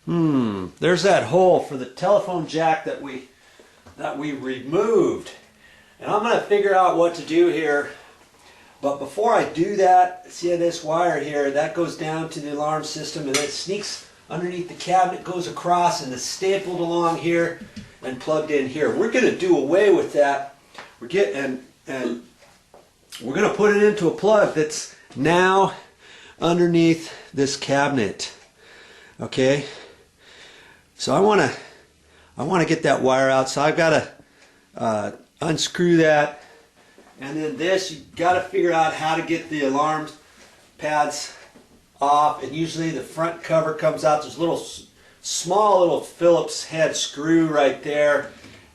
There's that hole for the telephone jack that we removed. And I'm going to figure out what to do here. But before I do that, see this wire here, that goes down to the alarm system and it sneaks underneath the cabinet, goes across and is stapled along here and plugged in here. We're going to do away with that. We're getting and we're going to put it into a plug that's now underneath this cabinet. Okay? So I want to get that wire out. So I've got to unscrew that. And then this, you've got to figure out how to get the alarm pads off. And usually the front cover comes out. There's a little small little Phillips head screw right there.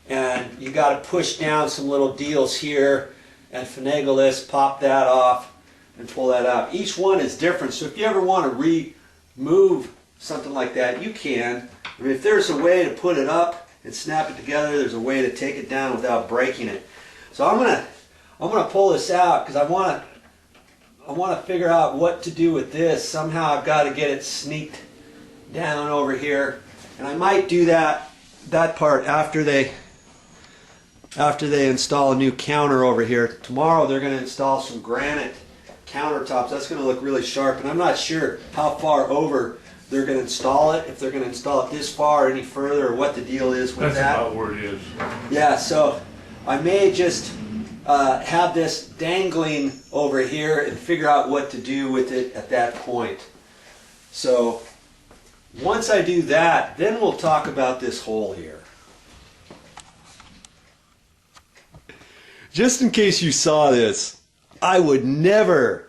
And you got to push down some little deals here and finagle this, pop that off, and pull that out. Each one is different. So if you ever want to remove something like that, you can. I mean, if there's a way to put it up and snap it together, there's a way to take it down without breaking it. So I'm gonna pull this out because I want to figure out what to do with this. Somehow I've got to get it sneaked down over here, and I might do that part after they install a new counter over here. Tomorrow they're going to install some granite countertops. That's going to look really sharp, and I'm not sure how far over they're going to install it, if they're going to install it this far or any further, or what the deal is with that. That's about where it is. Yeah, so I may just have this dangling over here and figure out what to do with it at that point. So once I do that, then we'll talk about this hole here. Just in case you saw this, I would never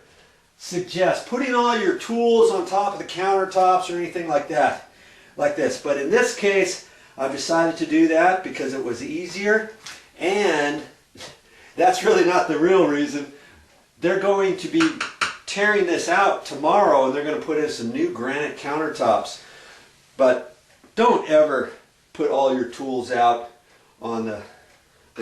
suggest putting all your tools on top of the countertops or anything like that, like this. But in this case, I've decided to do that because it was easier, and that's really not the real reason. They're going to be tearing this out tomorrow, and they're going to put in some new granite countertops. But don't ever put all your tools out on the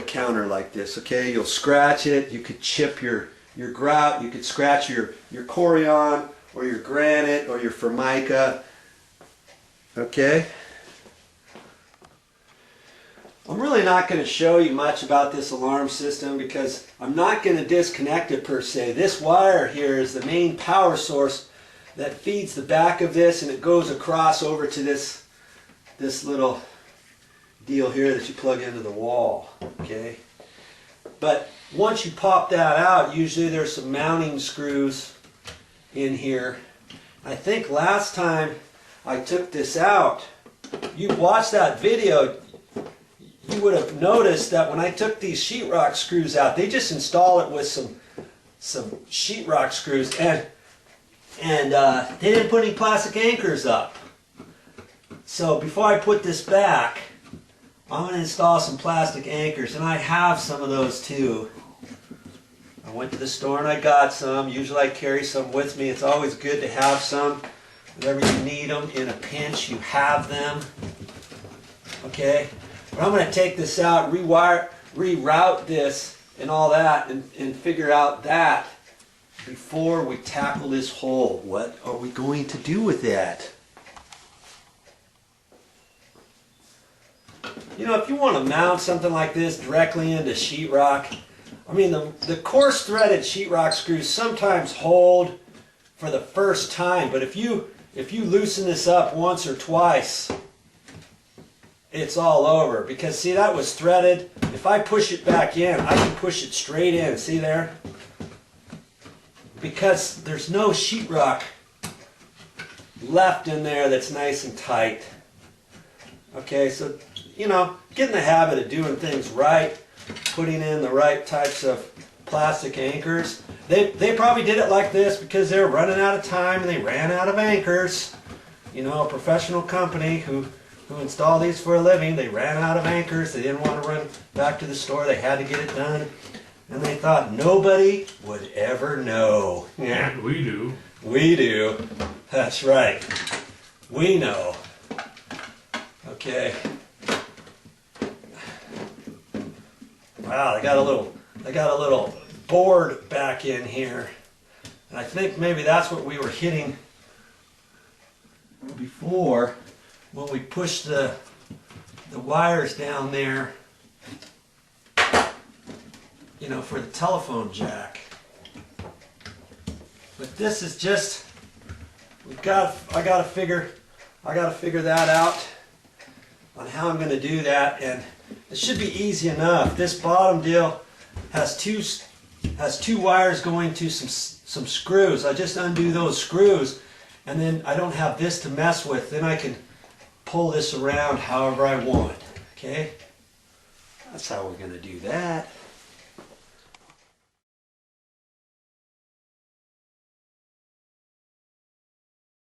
counter like this, okay? You'll scratch it, you could chip your grout, you could scratch your corian or your granite or your formica, okay? I'm really not going to show you much about this alarm system because I'm not going to disconnect it per se. This wire here is the main power source that feeds the back of this, and it goes across over to this little deal here that you plug into the wall, okay? But once you pop that out, usually there's some mounting screws in here. I think last time I took this out, you watched that video, you would have noticed that when I took these sheetrock screws out, they just install it with some sheetrock screws, and they didn't put any plastic anchors up. So before I put this back, I'm going to install some plastic anchors, and I have some of those too. I went to the store and I got some. Usually I carry some with me. It's always good to have some. Whenever you need them in a pinch, you have them. Okay? But I'm going to take this out, reroute this and all that, and figure out that before we tackle this hole. What are we going to do with that? You know, if you want to mount something like this directly into sheetrock, I mean, the coarse threaded sheetrock screws sometimes hold for the first time, but if you loosen this up once or twice, it's all over. Because see, that was threaded. If I push it back in, I can push it straight in. See there? Because there's no sheetrock left in there that's nice and tight. Okay, so you know, get in the habit of doing things right, putting in the right types of plastic anchors. They probably did it like this because they were running out of time and they ran out of anchors. You know, a professional company who install these for a living, they ran out of anchors. They didn't want to run back to the store. They had to get it done. And they thought nobody would ever know. Yeah, we do. We do. That's right. We know. Okay. Wow, they got a little board back in here. And I think maybe that's what we were hitting before. when we push the wires down there, you know, for the telephone jack. But this is just, I gotta figure that out on how I'm going to do that, and it should be easy enough. This bottom deal has two wires going to some screws. I just undo those screws, and then I don't have this to mess with. Then I can pull this around however I want. Okay, that's how we're going to do that.